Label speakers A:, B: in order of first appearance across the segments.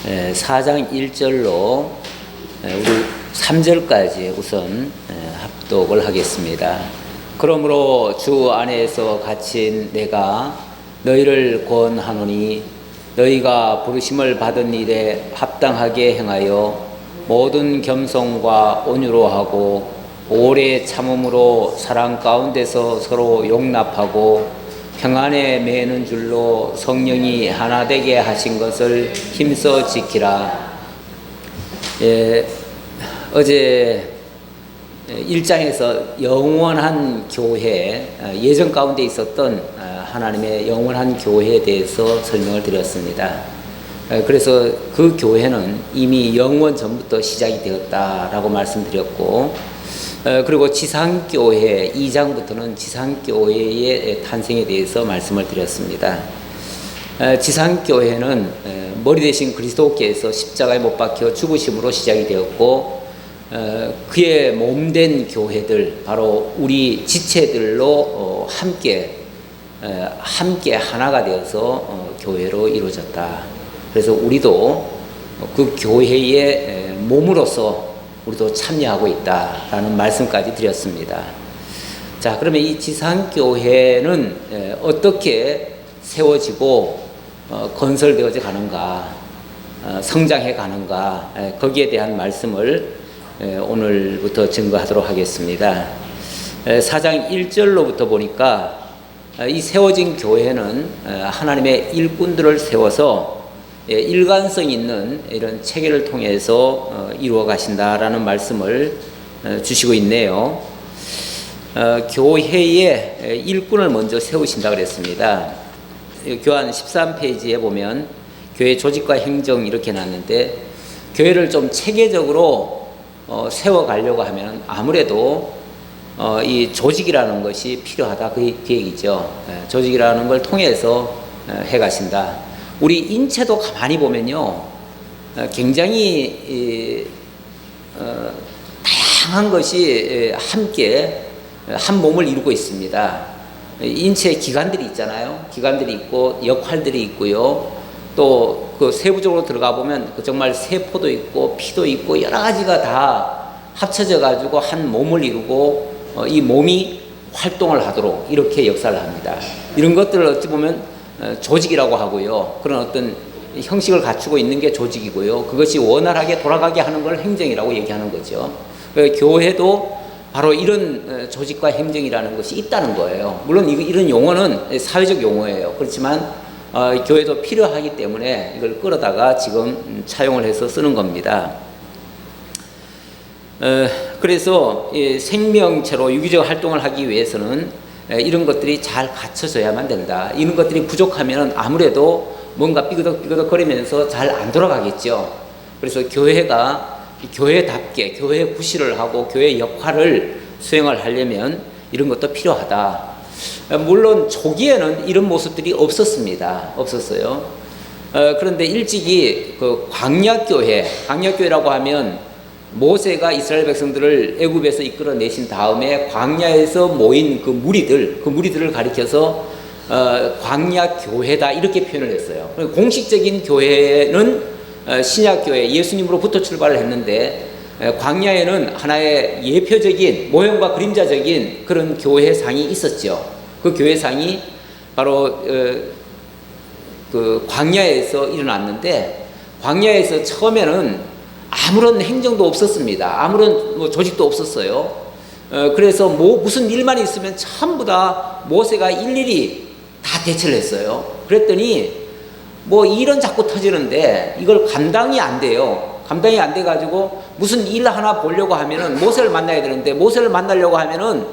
A: 4장 1절로 우리 3절까지 우선 합독을 하겠습니다. 그러므로 주 안에서 갇힌 내가 너희를 권하노니 너희가 부르심을 받은 일에 합당하게 행하여 모든 겸손과 온유로 하고 오래 참음으로 사랑 가운데서 서로 용납하고 평안에 매는 줄로 성령이 하나 되게 하신 것을 힘써 지키라. 어제 1장에서 영원한 교회, 예전 가운데 있었던 하나님의 영원한 교회에 대해서 설명을 드렸습니다. 그래서 그 교회는 이미 영원 전부터 시작이 되었다라고 말씀드렸고, 그리고 지상교회 2장부터는 지상교회의 탄생에 대해서 말씀을 드렸습니다. 지상교회는 머리 대신 그리스도께서 십자가에 못 박혀 죽으심으로 시작이 되었고, 그의 몸된 교회들, 바로 우리 지체들로 함께 하나가 되어서 교회로 이루어졌다. 그래서 우리도 그 교회의 몸으로서 우리도 참여하고 있다라는 말씀까지 드렸습니다. 자, 그러면 이 지상교회는 어떻게 세워지고 건설되어져 가는가, 성장해 가는가, 거기에 대한 말씀을 오늘부터 증거하도록 하겠습니다. 4장 1절로부터 보니까 이 세워진 교회는 하나님의 일꾼들을 세워서 일관성 있는 이런 체계를 통해서 이루어 가신다라는 말씀을 주시고 있네요. 교회의 일꾼을 먼저 세우신다 그랬습니다. 교환 13페이지에 보면 교회 조직과 행정 이렇게 놨는데, 교회를 좀 체계적으로 세워가려고 하면 아무래도 이 조직이라는 것이 필요하다, 그 얘기죠. 조직이라는 걸 통해서 해가신다. 우리 인체도 가만히 보면요, 굉장히 다양한 것이 함께 한 몸을 이루고 있습니다. 인체 기관들이 있잖아요. 기관들이 있고 역할들이 있고요. 또 그 세부적으로 들어가 보면 정말 세포도 있고 피도 있고 여러 가지가 다 합쳐져 가지고 한 몸을 이루고 이 몸이 활동을 하도록 이렇게 역사를 합니다. 이런 것들을 어찌 보면 조직이라고 하고요. 그런 어떤 형식을 갖추고 있는 게 조직이고요. 그것이 원활하게 돌아가게 하는 걸 행정이라고 얘기하는 거죠. 교회도 바로 이런 조직과 행정이라는 것이 있다는 거예요. 물론 이런 용어는 사회적 용어예요. 그렇지만 교회도 필요하기 때문에 이걸 끌어다가 지금 차용을 해서 쓰는 겁니다. 그래서 생명체로 유기적 활동을 하기 위해서는 이런 것들이 잘 갖춰져야만 된다. 이런 것들이 부족하면 아무래도 뭔가 삐그덕 거리면서 잘 안 돌아가겠죠. 그래서 교회가 교회답게 교회 구실을 하고 교회 역할을 수행을 하려면 이런 것도 필요하다. 물론 초기에는 이런 모습들이 없었어요. 그런데 일찍이 그 광야교회라고 하면 모세가 이스라엘 백성들을 애굽에서 이끌어내신 다음에 광야에서 모인 그 무리들을 가리켜서 광야교회다 이렇게 표현을 했어요. 공식적인 교회는 신약교회, 예수님으로부터 출발을 했는데, 광야에는 하나의 예표적인 모형과 그림자적인 그런 교회상이 있었죠. 그 교회상이 바로 그 광야에서 일어났는데, 광야에서 처음에는 아무런 행정도 없었습니다. 아무런 조직도 없었어요. 그래서 무슨 일만 있으면 전부 다 모세가 일일이 다 대처를 했어요. 그랬더니 일은 자꾸 터지는데 이걸 감당이 안 돼요. 감당이 안 돼가지고 무슨 일 하나 보려고 하면은 모세를 만나야 되는데, 모세를 만나려고 하면은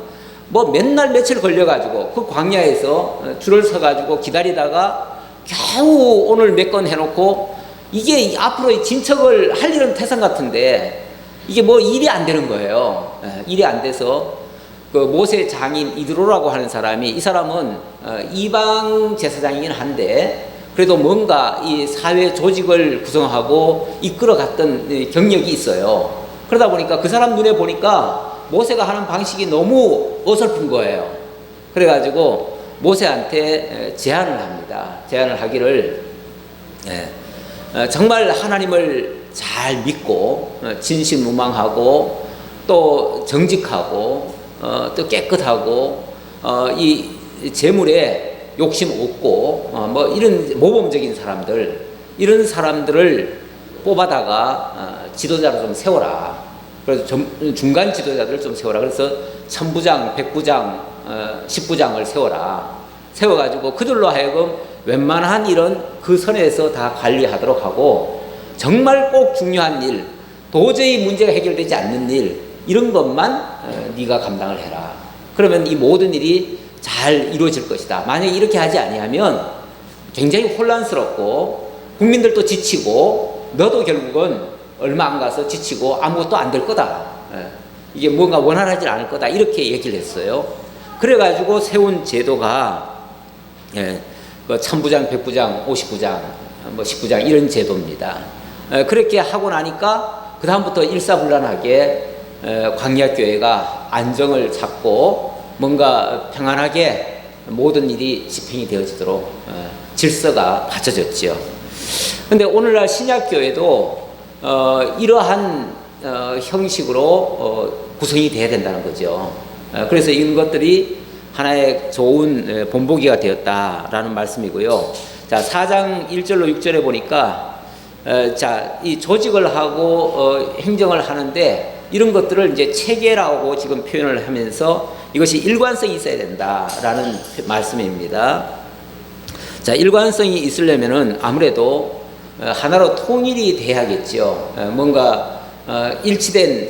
A: 맨날 며칠 걸려가지고 그 광야에서 줄을 서가지고 기다리다가 겨우 오늘 몇 건 해놓고, 이게 앞으로 진척을 할 일은 태산 같은데 이게 일이 안 되는 거예요. 일이 안 돼서 그 모세 장인 이드로라고 하는 사람이, 이 사람은 이방 제사장이긴 한데 그래도 뭔가 이 사회 조직을 구성하고 이끌어갔던 경력이 있어요. 그러다 보니까 그 사람 눈에 보니까 모세가 하는 방식이 너무 어설픈 거예요. 그래가지고 모세한테 제안을 합니다. 제안을 하기를 정말 하나님을 잘 믿고 진실무망하고 또 정직하고 또 깨끗하고 이 재물에 욕심 없고 뭐 이런 모범적인 사람들, 이런 사람들을 뽑아다가 지도자로 좀 세워라. 그래서 중간 지도자들을 좀 세워라. 그래서 천부장, 백부장, 십부장을 세워라. 세워가지고 그들로 하여금 웬만한 일은 그 선에서 다 관리하도록 하고, 정말 꼭 중요한 일, 도저히 문제가 해결되지 않는 일, 이런 것만 네가 감당을 해라. 그러면 이 모든 일이 잘 이루어질 것이다. 만약에 이렇게 하지 아니하면 굉장히 혼란스럽고 국민들도 지치고 너도 결국은 얼마 안 가서 지치고 아무것도 안 될 거다. 이게 뭔가 원활하지 않을 거다. 이렇게 얘기를 했어요. 그래가지고 세운 제도가 그 천부장, 백부장, 50부장, 뭐 10부장 이런 제도입니다. 그렇게 하고 나니까 그 다음부터 일사불란하게 광야교회가 안정을 찾고 뭔가 평안하게 모든 일이 집행이 되어지도록 질서가 갖춰졌죠. 근데 오늘날 신약교회도 이러한 형식으로 구성이 돼야 된다는 거죠. 그래서 이런 것들이 하나의 좋은 본보기가 되었다라는 말씀이고요. 자, 4장 1절로 6절에 보니까 자, 이 조직을 하고 행정을 하는데 이런 것들을 이제 체계라고 지금 표현을 하면서 이것이 일관성이 있어야 된다라는 말씀입니다. 자, 일관성이 있으려면은 아무래도 하나로 통일이 돼야겠죠. 뭔가 일치된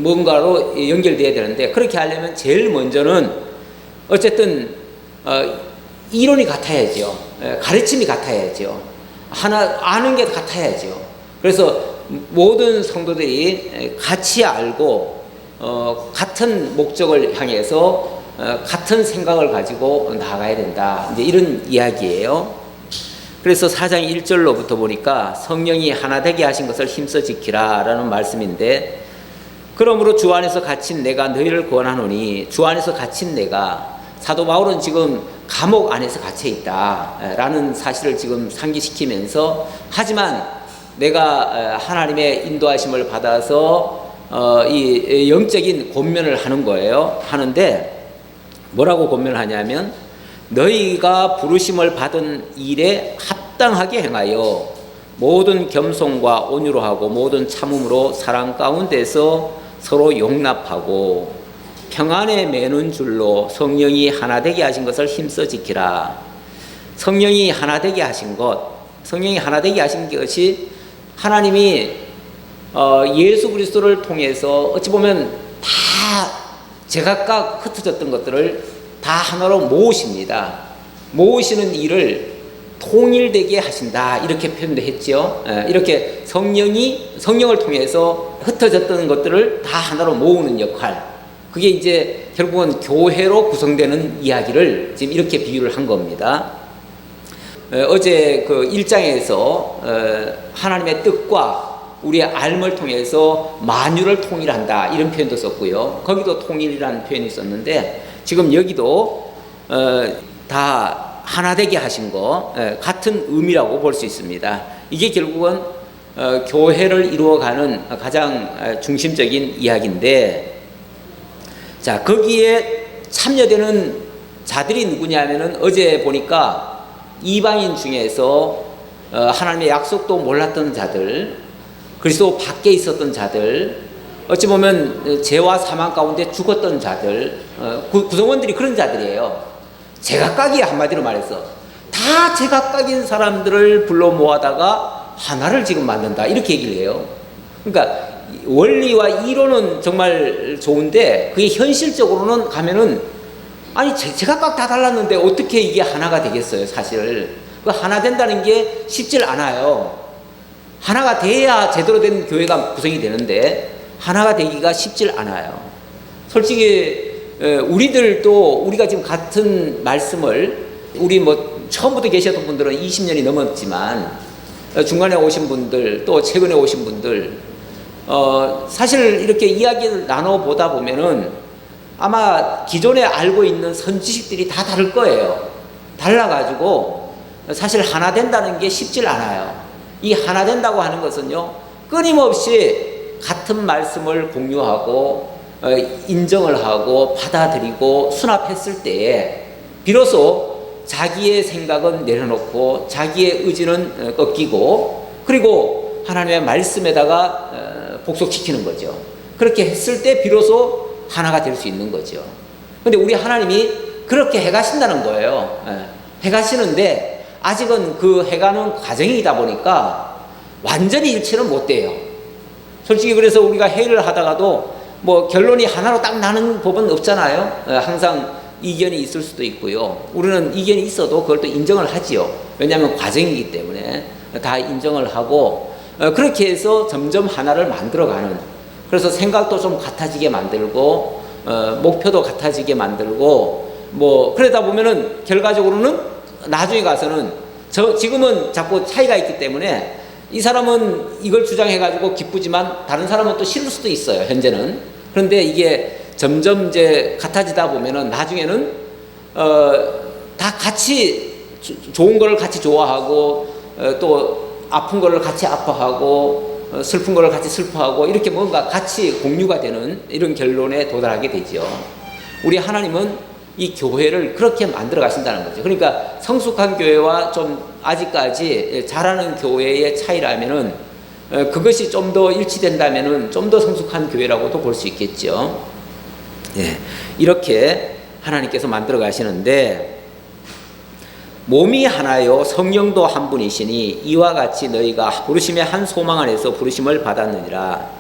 A: 뭔가로 연결돼야 되는데, 그렇게 하려면 제일 먼저는 어쨌든 이론이 같아야죠. 가르침이 같아야죠. 하나 아는 게 같아야죠. 그래서 모든 성도들이 같이 알고 같은 목적을 향해서 같은 생각을 가지고 나아가야 된다. 이제 이런 이야기예요. 그래서 4장 1절로부터 보니까 성령이 하나 되게 하신 것을 힘써 지키라 라는 말씀인데, 그러므로 주 안에서 갇힌 내가 너희를 권하노니, 주 안에서 갇힌 내가, 사도 바울은 지금 감옥 안에서 갇혀 있다 라는 사실을 지금 상기시키면서, 하지만 내가 하나님의 인도하심을 받아서 이 영적인 권면을 하는 거예요. 하는데 뭐라고 권면을 하냐면, 너희가 부르심을 받은 일에 합당하게 행하여 모든 겸손과 온유로 하고 모든 참음으로 사랑 가운데서 서로 용납하고 평안에 매는 줄로 성령이 하나 되게 하신 것을 힘써 지키라. 성령이 하나 되게 하신 것, 성령이 하나 되게 하신 것이 하나님이 예수 그리스도를 통해서 어찌 보면 다 제각각 흩어졌던 것들을 다 하나로 모으십니다. 모으시는 일을 통일되게 하신다, 이렇게 표현도 했죠. 이렇게 성령을 통해서 흩어졌던 것들을 다 하나로 모으는 역할, 그게 이제 결국은 교회로 구성되는 이야기를 지금 이렇게 비유를 한 겁니다. 어제 그 1장에서 하나님의 뜻과 우리의 알을 통해서 만유를 통일한다, 이런 표현도 썼고요. 거기도 통일이라는 표현이 있었는데, 지금 여기도 다 하나 되게 하신 거 같은 의미라고 볼 수 있습니다. 이게 결국은 교회를 이루어가는 가장 중심적인 이야기인데, 자, 거기에 참여되는 자들이 누구냐면은 어제 보니까 이방인 중에서 하나님의 약속도 몰랐던 자들, 그리스도 밖에 있었던 자들, 어찌 보면 죄와 사망 가운데 죽었던 자들, 구성원들이 그런 자들이에요. 제각각이, 한마디로 말해서 다 제각각인 사람들을 불러 모아다가 하나를 지금 만든다, 이렇게 얘기를 해요. 그러니까 원리와 이론은 정말 좋은데 그게 현실적으로는 가면은, 아니 제각각 다 달랐는데 어떻게 이게 하나가 되겠어요. 사실 그 하나 된다는 게 쉽질 않아요. 하나가 돼야 제대로 된 교회가 구성이 되는데 하나가 되기가 쉽질 않아요. 솔직히 우리들도, 우리가 지금 같은 말씀을, 우리 뭐 처음부터 계셨던 분들은 20년이 넘었지만 중간에 오신 분들, 또 최근에 오신 분들, 사실 이렇게 이야기를 나눠보다 보면은 아마 기존에 알고 있는 선지식들이 다 다를 거예요. 달라가지고 사실 하나 된다는 게 쉽질 않아요. 이 하나 된다고 하는 것은요, 끊임없이 같은 말씀을 공유하고 인정을 하고 받아들이고 수납했을 때에 비로소 자기의 생각은 내려놓고 자기의 의지는 꺾이고, 그리고 하나님의 말씀에다가 복속시키는 거죠. 그렇게 했을 때 비로소 하나가 될 수 있는 거죠. 근데 우리 하나님이 그렇게 해가신다는 거예요. 해가시는데 아직은 그 해가는 과정이다 보니까 완전히 일치는 못 돼요. 솔직히 그래서 우리가 회의를 하다가도 뭐 결론이 하나로 딱 나는 법은 없잖아요. 항상 이견이 있을 수도 있고요. 우리는 이견이 있어도 그걸 또 인정을 하지요. 왜냐하면 과정이기 때문에 다 인정을 하고, 그렇게 해서 점점 하나를 만들어가는, 그래서 생각도 좀 같아지게 만들고 목표도 같아지게 만들고, 뭐 그러다 보면은 결과적으로는 나중에 가서는 지금은 자꾸 차이가 있기 때문에 이 사람은 이걸 주장해가지고 기쁘지만 다른 사람은 또 싫을 수도 있어요, 현재는. 그런데 이게 점점 이제 같아지다 보면은 나중에는 다 같이 좋은 거를 같이 좋아하고, 또 아픈 거를 같이 아파하고, 슬픈 거를 같이 슬퍼하고, 이렇게 뭔가 같이 공유가 되는 이런 결론에 도달하게 되죠. 우리 하나님은 이 교회를 그렇게 만들어 가신다는 거죠. 그러니까 성숙한 교회와 좀 아직까지 잘하는 교회의 차이라면은, 그것이 좀 더 일치된다면은 좀 더 성숙한 교회라고도 볼 수 있겠죠. 예, 이렇게 하나님께서 만들어 가시는데, 몸이 하나요 성령도 한 분이시니 이와 같이 너희가 부르심의 한 소망 안에서 부르심을 받았느니라.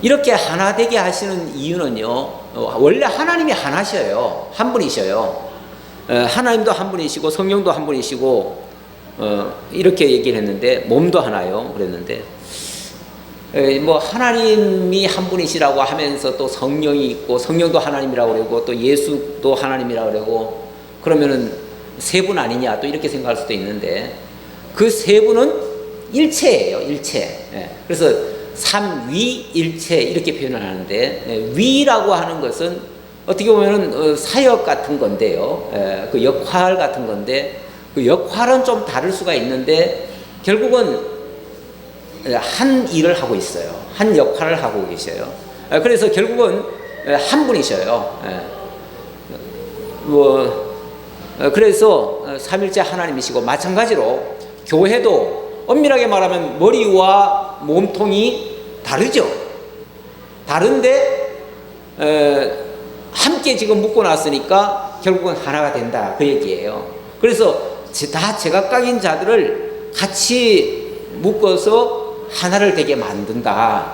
A: 이렇게 하나 되게 하시는 이유는요, 원래 하나님이 하나셔요. 한 분이셔요. 하나님도 한 분이시고 성령도 한 분이시고, 이렇게 얘기를 했는데, 몸도 하나요 그랬는데, 뭐 하나님이 한 분이시라고 하면서 또 성령이 있고 성령도 하나님이라고 그러고 또 예수도 하나님이라고 그러고, 그러면은 세 분 아니냐 또 이렇게 생각할 수도 있는데, 그 세 분은 일체예요. 일체. 그래서 삼위일체 이렇게 표현을 하는데, 위라고 하는 것은 어떻게 보면은 사역 같은 건데요, 그 역할 같은 건데, 그 역할은 좀 다를 수가 있는데 결국은 한 일을 하고 있어요. 한 역할을 하고 계셔요. 그래서 결국은 한 분이셔요. 그래서 삼일째 하나님이시고, 마찬가지로 교회도 엄밀하게 말하면 머리와 몸통이 다르죠. 다른데 함께 지금 묶고 놨으니까 결국은 하나가 된다, 그 얘기예요. 그래서 다 제각각인 자들을 같이 묶어서 하나를 되게 만든다.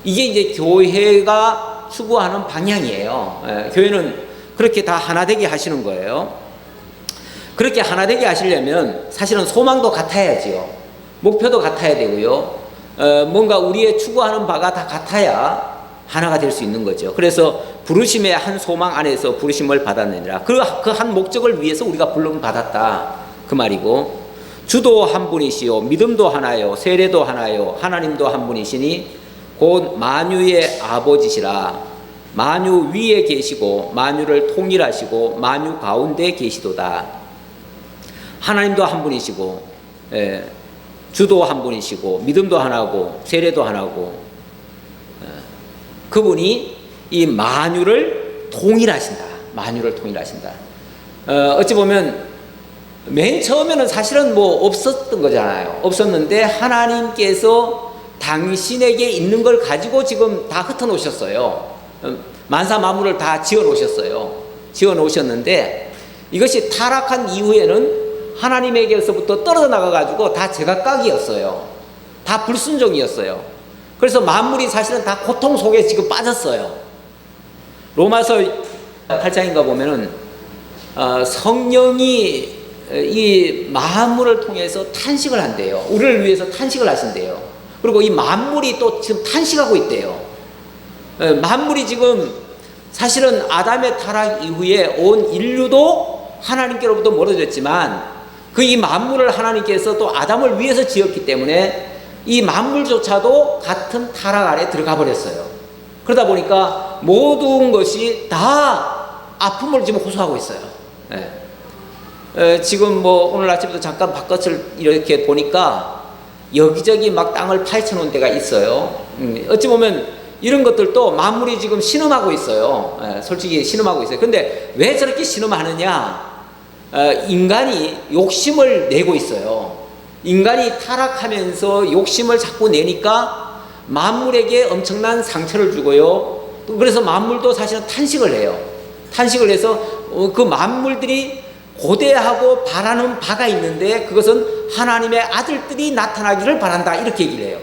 A: 이게 이제 교회가 추구하는 방향이에요. 교회는 그렇게 다 하나 되게 하시는 거예요. 그렇게 하나 되게 하시려면 사실은 소망도 같아야지요. 목표도 같아야 되고요. 뭔가 우리의 추구하는 바가 다 같아야 하나가 될 수 있는 거죠. 그래서 부르심의 한 소망 안에서 부르심을 받았느니라. 그 한 목적을 위해서 우리가 부름 받았다, 그 말이고, 주도 한 분이시요 믿음도 하나요 세례도 하나요 하나님도 한 분이시니 곧 만유의 아버지시라. 만유 위에 계시고 만유를 통일하시고 만유 가운데 계시도다. 하나님도 한 분이시고, 주도 한 분이시고 믿음도 하나고 세례도 하나고, 그분이 이 만유를 통일하신다. 만유를 통일하신다. 어찌 보면 맨 처음에는 사실은 뭐 없었던 거잖아요. 없었는데 하나님께서 당신에게 있는 걸 가지고 지금 다 흩어 놓으셨어요. 만사 만물을 다 지어 놓으셨어요. 지어 놓으셨는데 이것이 타락한 이후에는 하나님에게서부터 떨어져 나가가지고 다 제각각이었어요. 다 불순종이었어요. 그래서 만물이 사실은 다 고통 속에 지금 빠졌어요. 로마서 8장인가 보면은 성령이 이 만물을 통해서 탄식을 한대요. 우리를 위해서 탄식을 하신대요. 그리고 이 만물이 또 지금 탄식하고 있대요. 만물이 지금 사실은 아담의 타락 이후에 온 인류도 하나님께로부터 멀어졌지만, 그 이 만물을 하나님께서 또 아담을 위해서 지었기 때문에 이 만물조차도 같은 타락 아래 들어가 버렸어요. 그러다 보니까 모든 것이 다 아픔을 지금 호소하고 있어요. 지금 뭐 오늘 아침부터 잠깐 바깥을 이렇게 보니까 여기저기 막 땅을 파헤쳐 놓은 데가 있어요. 어찌 보면 이런 것들도 만물이 지금 신음하고 있어요. 솔직히 신음하고 있어요. 근데 왜 저렇게 신음하느냐? 인간이 욕심을 내고 있어요. 인간이 타락하면서 욕심을 자꾸 내니까 만물에게 엄청난 상처를 주고요. 그래서 만물도 사실은 탄식을 해요. 탄식을 해서 그 만물들이 고대하고 바라는 바가 있는데 그것은 하나님의 아들들이 나타나기를 바란다, 이렇게 얘기를 해요.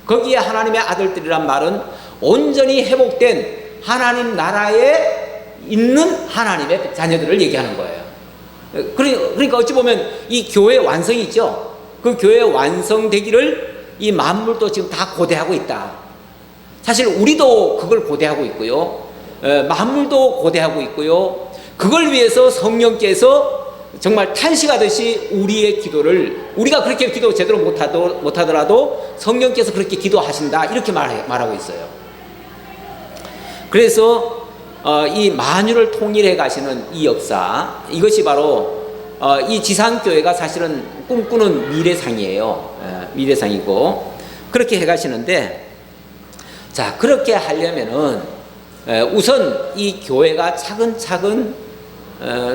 A: 거기에 하나님의 아들들이란 말은 온전히 회복된 하나님 나라에 있는 하나님의 자녀들을 얘기하는 거예요. 그러니까 어찌 보면 이 교회 완성이 있죠. 그 교회 완성되기를 이 만물도 지금 다 고대하고 있다. 사실 우리도 그걸 고대하고 있고요. 만물도 고대하고 있고요. 그걸 위해서 성령께서 정말 탄식하듯이 우리의 기도를, 우리가 그렇게 기도 제대로 못하더라도 성령께서 그렇게 기도하신다, 이렇게 말하고 있어요. 그래서 이 만유를 통일해 가시는 이 역사, 이것이 바로 이 지상교회가 사실은 꿈꾸는 미래상이에요. 미래상이고 그렇게 해 가시는데, 자, 그렇게 하려면은 우선 이 교회가 차근차근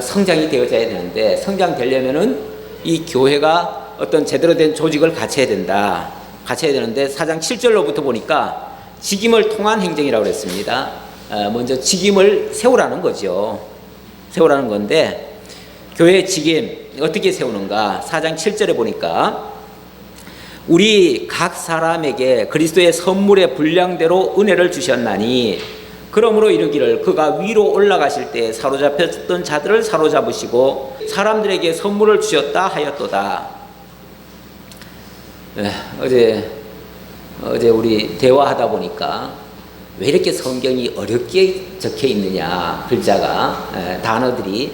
A: 성장이 되어져야 되는데, 성장되려면은 이 교회가 어떤 제대로 된 조직을 갖춰야 된다. 갖춰야 되는데 4장 7절로부터 보니까 직임을 통한 행정이라고 그랬습니다. 먼저 직임을 세우라는 거죠. 세우라는 건데, 교회의 직임 어떻게 세우는가? 4장 7절에 보니까 우리 각 사람에게 그리스도의 선물의 분량대로 은혜를 주셨나니 그러므로 이르기를 그가 위로 올라가실 때 사로잡혔던 자들을 사로잡으시고 사람들에게 선물을 주셨다 하였도다. 어제 우리 대화하다 보니까 왜 이렇게 성경이 어렵게 적혀 있느냐, 글자가, 단어들이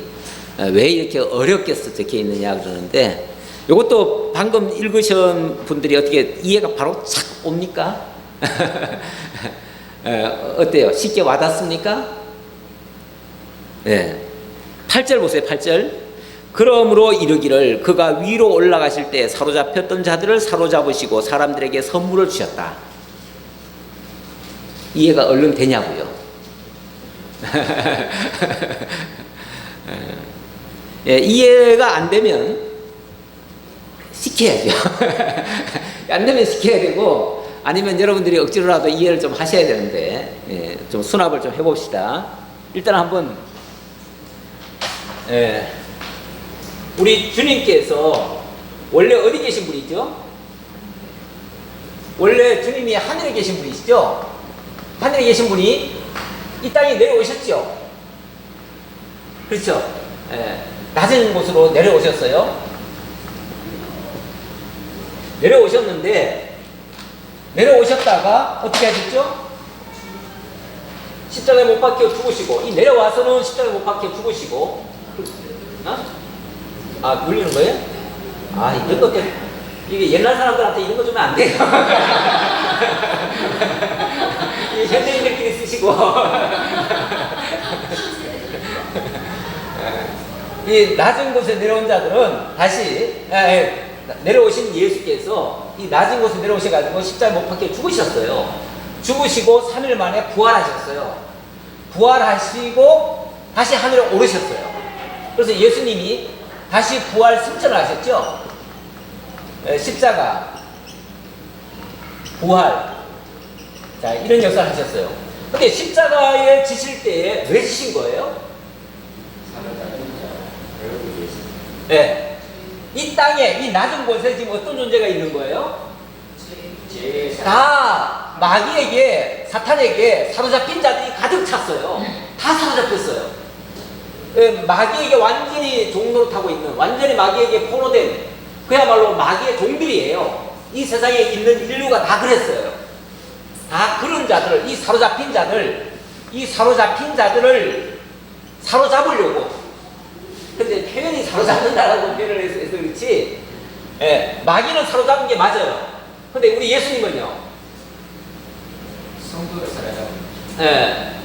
A: 왜 이렇게 어렵게 적혀 있느냐 그러는데, 이것도 방금 읽으신 분들이 어떻게 이해가 바로 착 옵니까? 어때요? 쉽게 와닿습니까? 네. 8절 보세요. 8절. 그러므로 이르기를 그가 위로 올라가실 때 사로잡혔던 자들을 사로잡으시고 사람들에게 선물을 주셨다. 이해가 얼른 되냐고요? 예, 이해가 안 되면 시켜야죠. 안 되면 시켜야 되고, 아니면 여러분들이 억지로라도 이해를 좀 하셔야 되는데, 예, 좀 수납을 좀 해봅시다. 일단 한번, 우리 주님께서 원래 어디 계신 분이죠? 원래 주님이 하늘에 계신 분이시죠? 하늘에 계신 분이 이 땅에 내려오셨죠? 그렇죠? 낮은 곳으로 내려오셨어요. 내려오셨는데, 내려오셨다가 어떻게 하셨죠? 십자가에 못 박혀 죽으시고, 이 내려와서는 십자가에 못 박혀 죽으시고, 물리는 거예요? 이런 것들, 이게 옛날 사람들한테 이런 거 주면 안 돼요. 현대인들끼리 쓰시고. 이 낮은 곳에 내려온 자들은 다시, 내려오신 예수께서 이 낮은 곳에 내려오셔가지고 십자가에 못 박혀 죽으셨어요. 죽으시고 3일 만에 부활하셨어요. 부활하시고 다시 하늘에 오르셨어요. 그래서 예수님이 다시 부활 승천을 하셨죠. 십자가, 부활, 자, 이런 역사를 하셨어요. 근데 십자가에 지실 때에 왜 지신 거예요? 네. 이 땅에, 이 낮은 곳에 지금 어떤 존재가 있는 거예요? 다 마귀에게, 사탄에게 사로잡힌 자들이 가득 찼어요. 다 사로잡혔어요. 마귀에게 완전히 종노릇하고 있는, 완전히 마귀에게 포로된, 그야말로 마귀의 종들이에요. 이 세상에 있는 인류가 다 그랬어요. 다 그런 자들, 이 사로잡힌 자들을 사로잡으려고. 근데 표현이 사로잡는다라고 표현을 해서 그렇지, 마귀는 사로잡은 게 맞아요. 근데 우리 예수님은요,
B: 성도를 사로잡은.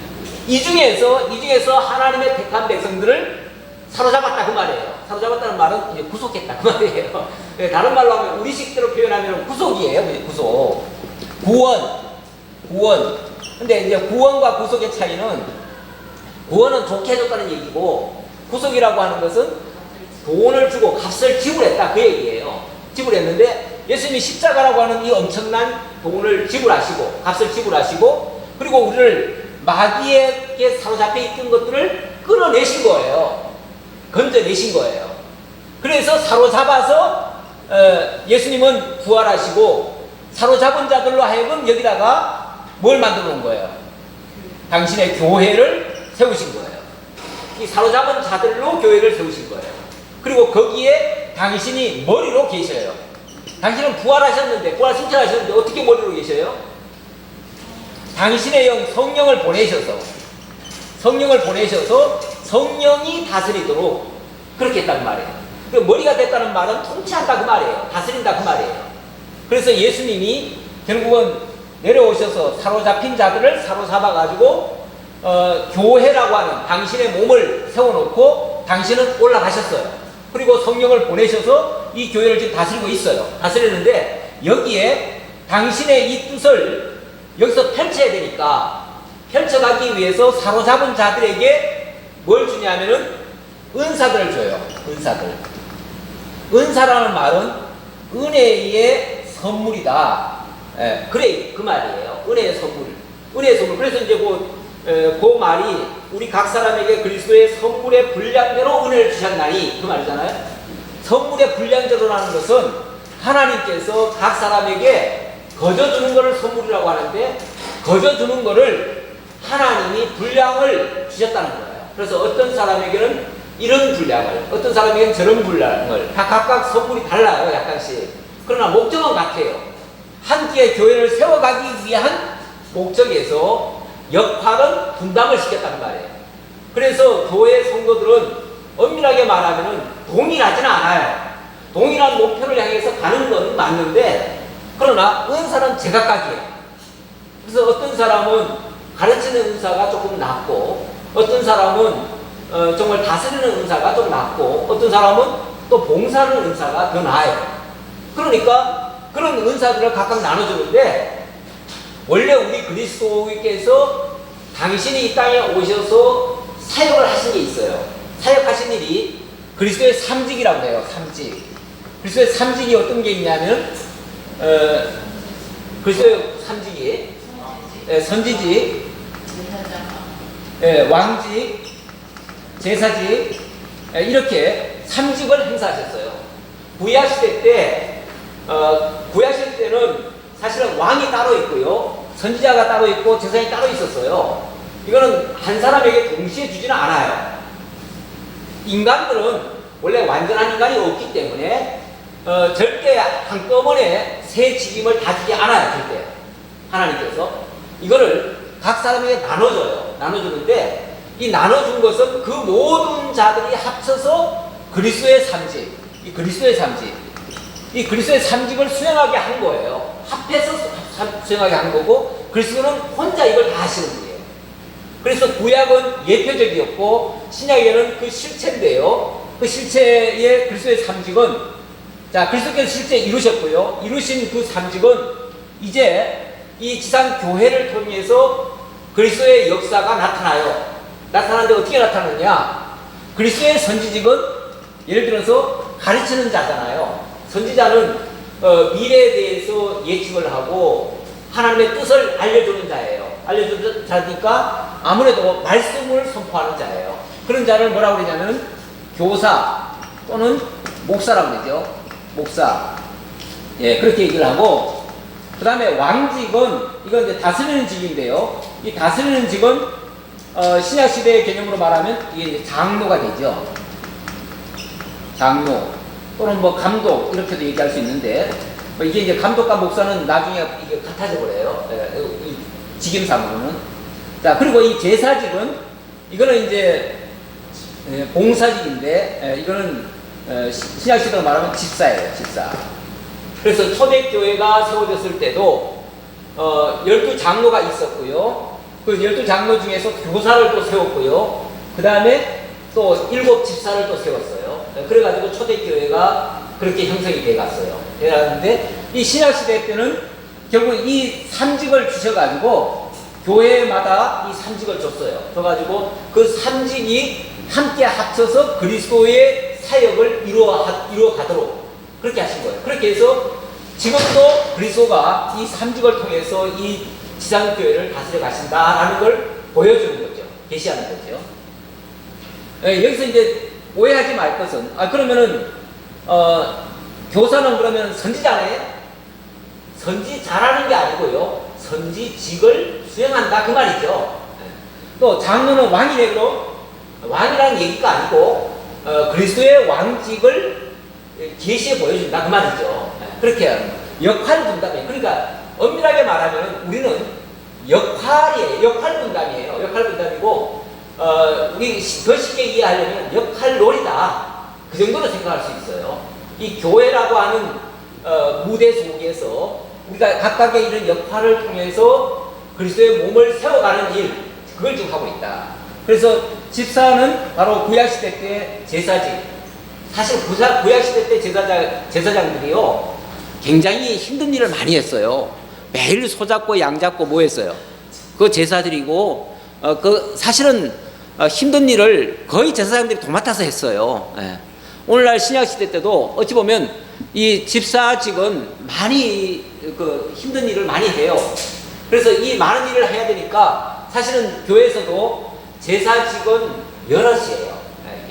A: 이 중에서 하나님의 택한 백성들을 사로잡았다 그 말이에요. 사로잡았다는 말은 이제 구속했다 그 말이에요. 다른 말로 하면 우리식대로 표현하면 구속이에요. 구속. 구원. 근데 이제 구원과 구속의 차이는, 구원은 좋게 해줬다는 얘기고, 구속이라고 하는 것은 돈을 주고 값을 지불했다 그 얘기예요. 지불했는데 예수님이 십자가라고 하는 이 엄청난 돈을 지불하시고 값을 지불하시고, 그리고 우리를 마귀에게 사로잡혀 있던 것들을 끌어내신 거예요. 건져내신 거예요. 그래서 사로잡아서 예수님은 부활하시고 사로잡은 자들로 하여금 여기다가 뭘 만들어 놓은 거예요? 당신의 교회를 세우신 거예요. 이 사로잡은 자들로 교회를 세우신 거예요. 그리고 거기에 당신이 머리로 계셔요. 당신은 부활하셨는데, 부활 승천하셨는데 어떻게 머리로 계셔요? 당신의 영 성령을 보내셔서 성령이 다스리도록 그렇게 했다는 말이에요. 그 머리가 됐다는 말은 통치한다 그 말이에요. 다스린다 그 말이에요. 그래서 예수님이 결국은 내려오셔서 사로잡힌 자들을 사로잡아 가지고 교회라고 하는 당신의 몸을 세워놓고 당신은 올라가셨어요. 그리고 성령을 보내셔서 이 교회를 지금 다스리고 있어요. 다스리는데 여기에 당신의 이 뜻을 여기서 펼쳐야 되니까, 펼쳐가기 위해서 사로잡은 자들에게 뭘 주냐면은 은사들을 줘요. 은사라는 말은 은혜의 선물이다. 그래 그 말이에요. 은혜의 선물. 그래서 이제 그 말이 우리 각 사람에게 그리스도의 선물의 분량대로 은혜를 주셨나니 그 말이잖아요. 선물의 분량대로라는 것은 하나님께서 각 사람에게 거저주는 것을 선물이라고 하는데, 거저주는 것을 하나님이 분량을 주셨다는 거예요. 그래서 어떤 사람에게는 이런 분량을, 어떤 사람에게는 저런 분량을, 다 각각 선물이 달라요. 약간씩. 그러나 목적은 같아요. 한 끼의 교회를 세워가기 위한 목적에서 역할은 분담을 시켰다는 말이에요. 그래서 교회 성도들은 엄밀하게 말하면 동일하지는 않아요. 동일한 목표를 향해서 가는 건 맞는데, 그러나 은사는 제각각이에요. 그래서 어떤 사람은 가르치는 은사가 조금 낮고, 어떤 사람은 정말 다스리는 은사가 좀 낮고, 어떤 사람은 또 봉사하는 은사가 더 나아요. 그러니까 그런 은사들을 각각 나눠주는데, 원래 우리 그리스도께서 당신이 이 땅에 오셔서 사역을 하신 게 있어요. 사역하신 일이 그리스도의 삼직이라고 해요. 그리스도의 삼직이 어떤 게 있냐면, 그리스도의 삼직이 선지직, 왕직, 제사직, 이렇게 삼직을 행사하셨어요. 구약시대 때는 사실은 왕이 따로 있고요, 선지자가 따로 있고 제사장이 따로 있었어요. 이거는 한 사람에게 동시에 주지는 않아요. 인간들은 원래 완전한 인간이 없기 때문에 절대 한꺼번에 새 직임을 다 주지 않아요. 절대 하나님께서 이거를 각 사람에게 나눠주는데, 이 나눠준 것은 그 모든 자들이 합쳐서 그리스도의 삼직을 수행하게 한 거예요. 합해서 수행하게 한 거고, 그리스도는 혼자 이걸 다 하시는 분이에요. 그래서 구약은 예표적이었고 신약에는 그 실체인데요. 그 실체의 그리스도의 삼직은, 자, 그리스도께서 실제 이루셨고요. 이루신 그 삼직은 이제 이 지상 교회를 통해서 그리스도의 역사가 나타나요. 나타나는데 어떻게 나타나느냐? 그리스도의 선지직은 예를 들어서 가르치는 자잖아요. 선지자는 미래에 대해서 예측을 하고 하나님의 뜻을 알려주는 자예요. 알려주는 자니까 아무래도 말씀을 선포하는 자예요. 그런 자를 뭐라고 그러냐면 교사 또는 목사라고 그러죠. 목사. 예, 그렇게 얘기를 하고, 그 다음에 왕직은, 이건 이제 다스리는 직인데요. 이 다스리는 직은 신약시대의 개념으로 말하면 이게 이제 장로가 되죠. 장로 또는 뭐 감독, 이렇게도 얘기할 수 있는데, 이게 이제 감독과 목사는 나중에 이게 같아져 버려요. 이 직임상으로는. 자, 그리고 이 제사직은, 이거는 이제 봉사직인데, 이거는 신약시대로 말하면 집사예요. 집사. 그래서 초대교회가 세워졌을 때도 12장로가 있었고요. 그 12장로 중에서 교사를 또 세웠고요. 그 다음에 또 7 집사를 또 세웠어요. 그래가지고 초대교회가 그렇게 형성이 돼 갔어요. 그랬는데 이 신약시대 때는 결국 이 3직을 주셔가지고 교회마다 이 3직을 줬어요. 줘가지고 그 3직이 함께 합쳐서 그리스도의 사역을 이루어 가도록 그렇게 하신 거예요. 그렇게 해서 지금도 그리스도가 이 3직을 통해서 이 지상교회를 다스려 가신다라는 걸 보여주는 거죠. 계시하는 거죠. 여기서 이제 오해하지 말 것은, 그러면은, 교사는 그러면 선지자네? 선지 잘하는 게 아니고요. 선지직을 수행한다. 그 말이죠. 또 장로는 왕이네, 그럼? 왕이라는 얘기가 아니고, 그리스도의 왕직을 계시해 보여준다. 그 말이죠. 그렇게 하는 역할 분담이에요. 그러니까 엄밀하게 말하면 우리는 역할 분담이에요. 역할 분담이고, 우리 더 쉽게 이해하려면 역할놀이다. 그 정도로 생각할 수 있어요. 이 교회라고 하는 무대 속에서 우리가 각각의 이런 역할을 통해서 그리스도의 몸을 세워가는 일, 그걸 지금 하고 있다. 그래서 집사는 바로 구약시대 때 제사직. 사실 구약시대 때 제사장들이요, 굉장히 힘든 일을 많이 했어요. 매일 소 잡고 양 잡고 뭐 했어요? 그 제사드리고, 사실은 힘든 일을 거의 제사장들이 도맡아서 했어요. 예. 오늘날 신약시대 때도 어찌 보면 이 집사직은 많이 힘든 일을 많이 해요. 그래서 이 많은 일을 해야 되니까 사실은 교회에서도 제사직은 여럿이에요.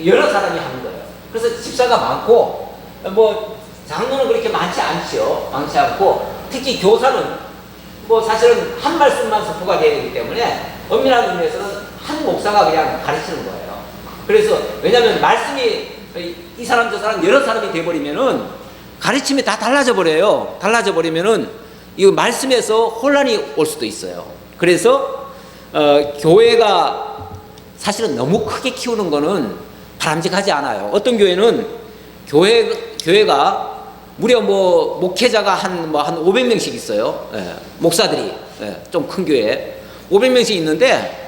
A: 예. 여러 사람이 하는 거예요. 그래서 집사가 많고, 뭐 장로는 그렇게 많지 않죠. 많지 않고, 특히 교사는 뭐 사실은 한 말씀만 선포가 되야 되기 때문에 엄밀한 의미에서는 한 목사가 그냥 가르치는 거예요. 그래서 왜냐하면 말씀이 이 사람 저 사람 여러 사람이 돼버리면은 가르침이 다 달라져 버려요. 달라져 버리면은 이 말씀에서 혼란이 올 수도 있어요. 그래서 교회가 사실은 너무 크게 키우는 거는 바람직하지 않아요. 어떤 교회는 교회가 무려 뭐 목회자가 한 500명씩 있어요. 예, 목사들이 좀 큰 교회 500명씩 있는데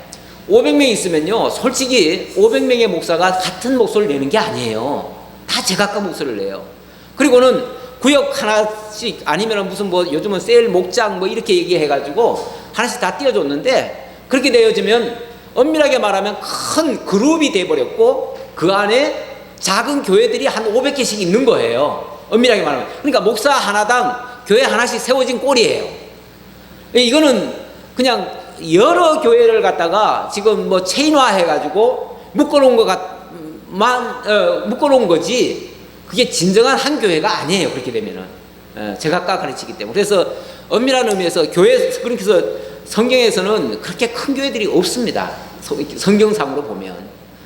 A: 500명이 있으면요, 솔직히 500명의 목사가 같은 목소리를 내는 게 아니에요. 다 제각각 목소리를 내요. 그리고는 구역 하나씩 아니면 무슨 뭐 요즘은 셀 목장 뭐 이렇게 얘기해가지고 하나씩 다 띄워줬는데, 그렇게 되어지면 엄밀하게 말하면 큰 그룹이 돼버렸고 그 안에 작은 교회들이 한 500개씩 있는 거예요. 엄밀하게 말하면. 그러니까 목사 하나당 교회 하나씩 세워진 꼴이에요. 이거는 그냥 여러 교회를 갖다가 지금 뭐 체인화 해가지고 묶어놓은 묶어놓은 거지, 그게 진정한 한 교회가 아니에요. 그렇게 되면은. 제각각 가르치기 때문에. 그래서 엄밀한 의미에서 그래서 성경에서는 그렇게 큰 교회들이 없습니다. 성경상으로 보면.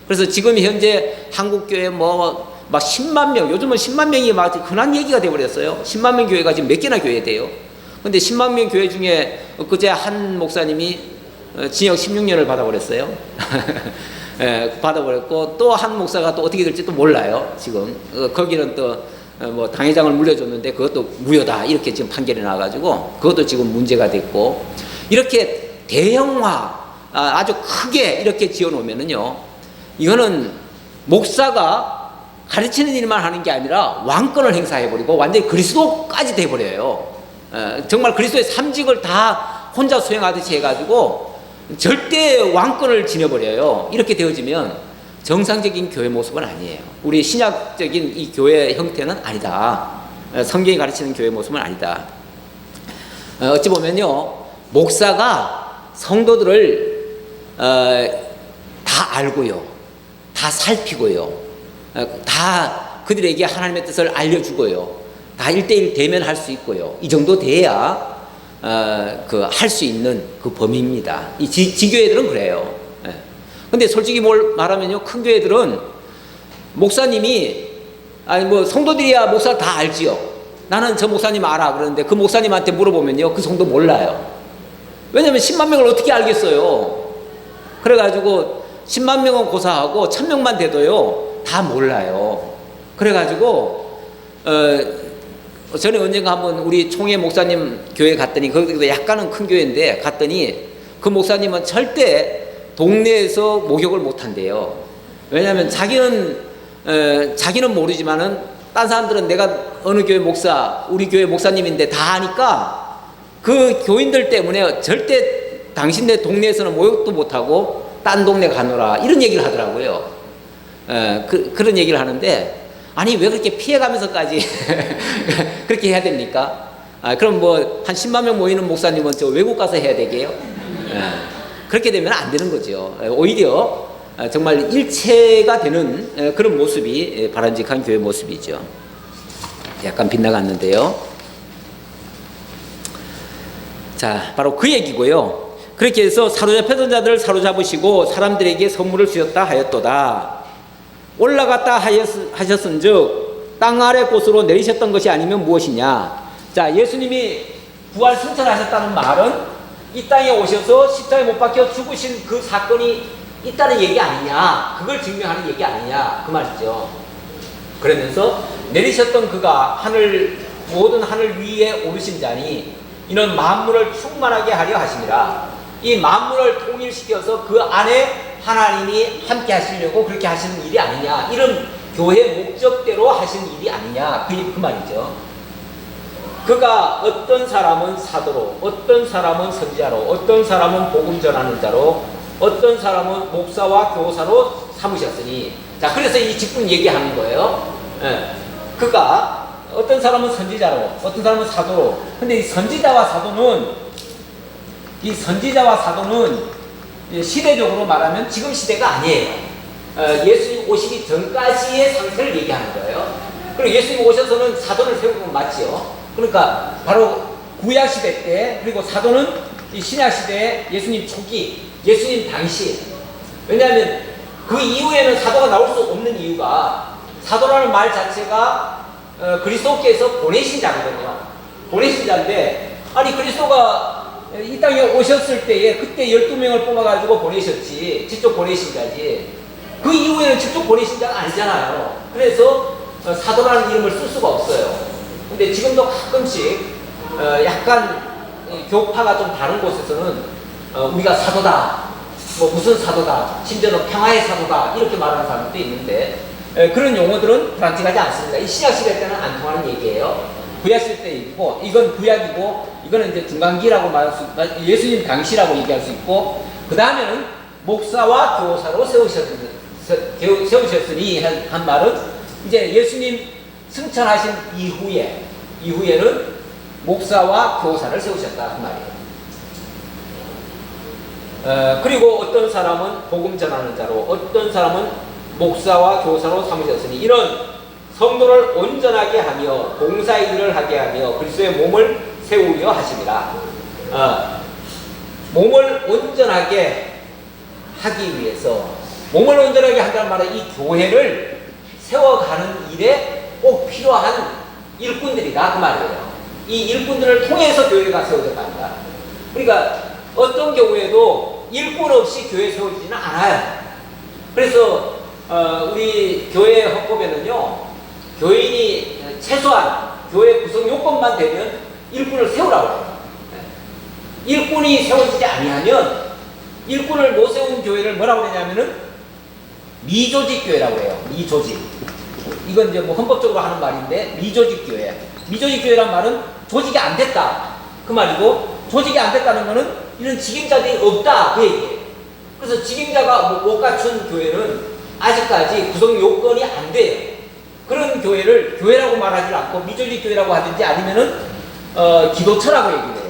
A: 그래서 지금 현재 한국교회 막 10만 명, 요즘은 10만 명이 막 흔한 얘기가 되어버렸어요. 10만 명 교회가 지금 몇 개나 교회 돼요. 근데 10만 명 교회 중에 그제 한 목사님이 징역 16년을 받아버렸어요. 받아버렸고, 또 한 목사가 또 어떻게 될지 또 몰라요. 지금 거기는 또 뭐 당회장을 물려줬는데 그것도 무효다 이렇게 지금 판결이 나와가지고 그것도 지금 문제가 됐고, 이렇게 대형화 아주 크게 이렇게 지어놓으면은요, 이거는 목사가 가르치는 일만 하는 게 아니라 왕권을 행사해버리고 완전히 그리스도까지 돼버려요. 정말 그리스도의 3직을 다 혼자 수행하듯이 해가지고 절대 왕권을 지녀버려요. 이렇게 되어지면 정상적인 교회 모습은 아니에요. 우리 신약적인 이 교회 형태는 아니다. 성경이 가르치는 교회 모습은 아니다. 어찌 보면요, 목사가 성도들을 다 알고요, 다 살피고요, 다 그들에게 하나님의 뜻을 알려주고요, 다 1대1 대면할 수 있고요, 이 정도 돼야 할 수 있는 그 범위입니다. 이 지교회들은 그래요. 근데 솔직히 말하면요, 큰 교회들은 목사님이 성도들이야 목사 다 알지요. 나는 저 목사님 알아. 그러는데 그 목사님한테 물어보면요, 그 성도 몰라요. 왜냐면 10만 명을 어떻게 알겠어요. 그래가지고 10만 명은 고사하고 1000명만 돼도요 다 몰라요. 그래가지고 전에 언젠가 한번 우리 총회 목사님 교회 갔더니, 거기도 약간은 큰 교회인데 갔더니 그 목사님은 절대 동네에서 목욕을 못 한대요. 왜냐하면 자기는 모르지만은 딴 사람들은 내가 어느 교회 목사, 우리 교회 목사님인데 다 아니까 그 교인들 때문에 절대 당신네 동네에서는 모욕도 못하고 딴 동네 가노라 이런 얘기를 하더라고요. 그런 얘기를 하는데 아니 왜 그렇게 피해가면서까지 그렇게 해야 됩니까? 그럼 뭐 한 10만 명 모이는 목사님은 저 외국 가서 해야 되게요? 그렇게 되면 안 되는 거죠. 오히려 정말 일체가 되는 그런 모습이 바람직한 교회 모습이죠. 약간 빗나갔는데요. 자, 바로 그 얘기고요. 그렇게 해서 사로잡혔던 자들을 사로잡으시고 사람들에게 선물을 주셨다 하였도다. 올라갔다 하셨은즉 땅 아래 곳으로 내리셨던 것이 아니면 무엇이냐. 자, 예수님이 부활 승천하셨다는 말은 이 땅에 오셔서 십자가에 못 박혀 죽으신 그 사건이 있다는 얘기 아니냐, 그걸 증명하는 얘기 아니냐, 그 말이죠. 그러면서 내리셨던 그가 모든 하늘 위에 오르신 자니 이는 만물을 충만하게 하려 하심이라. 이 만물을 통일시켜서 그 안에 하나님이 함께 하시려고 그렇게 하시는 일이 아니냐, 이런 교회 목적대로 하신 일이 아니냐, 그 말이죠. 그가 어떤 사람은 사도로, 어떤 사람은 선지자로, 어떤 사람은 복음 전하는 자로, 어떤 사람은 목사와 교사로 삼으셨으니. 자, 그래서 이 직분 얘기하는 거예요. 그가 어떤 사람은 선지자로, 어떤 사람은 사도로. 근데 이 선지자와 사도는 시대적으로 말하면 지금 시대가 아니에요. 예수님 오시기 전까지의 상태를 얘기하는 거예요. 그리고 예수님 오셔서는 사도를 세우는 건 맞지요. 그러니까 바로 구약 시대 때, 그리고 사도는 이 신약 시대에 예수님 초기, 예수님 당시. 왜냐하면 그 이후에는 사도가 나올 수 없는 이유가, 사도라는 말 자체가 그리스도께서 보내신 자거든요. 보내신 자인데, 아니 그리스도가 이 땅에 오셨을 때에 그때 12명을 뽑아가지고 보내셨지, 직접 보내신 자지. 그 이후에는 직접 보내신 자가 아니잖아요. 그래서 사도라는 이름을 쓸 수가 없어요. 근데 지금도 가끔씩 약간 교파가 좀 다른 곳에서는 우리가 사도다, 뭐 무슨 사도다, 심지어는 평화의 사도다, 이렇게 말하는 사람도 있는데 그런 용어들은 바람직하지 않습니다. 이 신약 시대 때는 안 통하는 얘기예요. 구약 시대 때 얘기고, 이건 구약이고, 이거는 이제 중간기라고 말할 수, 예수님 당시라고 얘기할 수 있고, 그 다음에는 목사와 교사로 세우셨으니 한 말은 이제 예수님 승천하신 이후에는 목사와 교사를 세우셨다, 그 말이에요. 그리고 어떤 사람은 복음 전하는 자로, 어떤 사람은 목사와 교사로 삼으셨으니 이런 성도를 온전하게 하며 봉사의 일을 하게 하며 그리스도의 몸을 세우려 하심이라. 몸을 온전하게 하기 위해서, 몸을 온전하게 한다는 말은 이 교회를 세워가는 일에 꼭 필요한 일꾼들이다, 그 말이에요. 이 일꾼들을 통해서 교회가 세워졌답니다. 그러니까 어떤 경우에도 일꾼 없이 교회 세워지지는 않아요. 그래서 우리 교회 헌법에는요, 교인이 최소한 교회 구성 요건만 되면 일꾼을 세우라고 해요. 일꾼이 세워지지 아니하면, 일꾼을 못 세운 교회를 뭐라고 그러냐면은 미조직 교회라고 해요. 미조직. 이건 이제 뭐 헌법적으로 하는 말인데, 미조직 교회. 미조직 교회란 말은 조직이 안 됐다, 그 말이고, 조직이 안 됐다는 거는 이런 직임자들이 없다, 그 얘기예요. 그래서 직임자가 못 갖춘 교회는 아직까지 구성 요건이 안 돼요. 그런 교회를 교회라고 말하지 않고 미조직 교회라고 하든지 아니면은 기도처라고 얘기해요.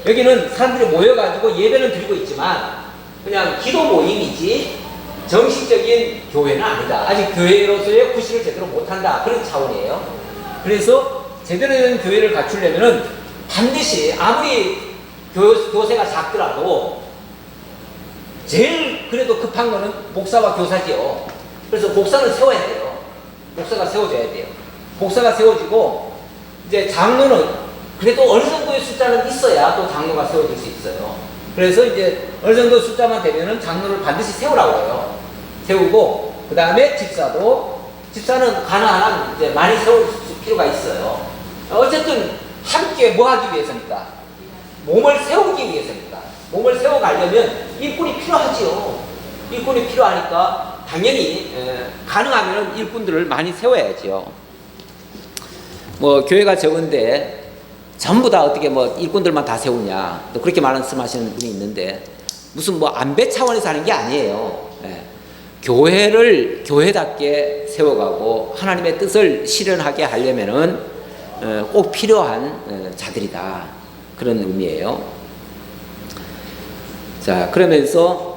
A: 여기는 사람들이 모여가지고 예배는 드리고 있지만 그냥 기도 모임이지 정식적인 교회는 아니다. 아직 교회로서의 구실을 제대로 못한다, 그런 차원이에요. 그래서 제대로 된 교회를 갖추려면은 반드시 아무리 교세가 작더라도 제일 그래도 급한 거는 목사와 교사지요. 그래서 목사는 세워야 돼요. 목사가 세워져야 돼요. 목사가 세워지고, 이제 장로는 그래도 어느 정도의 숫자는 있어야 또 장로가 세워질 수 있어요. 그래서 이제 어느 정도 숫자만 되면은 장로를 반드시 세우라고 해요. 세우고, 그 다음에 집사는 가능한 이제 많이 세울 필요가 있어요. 어쨌든 함께 뭐 하기 위해서니까? 몸을 세우기 위해서니까. 몸을 세워가려면 일꾼이 필요하지요. 일꾼이 필요하니까 당연히 가능하면 일꾼들을 많이 세워야죠. 뭐 교회가 적은데 전부 다 어떻게 뭐 일꾼들만 다 세우냐, 또 그렇게 말씀하시는 분이 있는데 무슨 뭐 안배 차원에서 하는 게 아니에요. 교회를 교회답게 세워가고 하나님의 뜻을 실현하게 하려면은 꼭 필요한 자들이다, 그런 의미예요. 자, 그러면서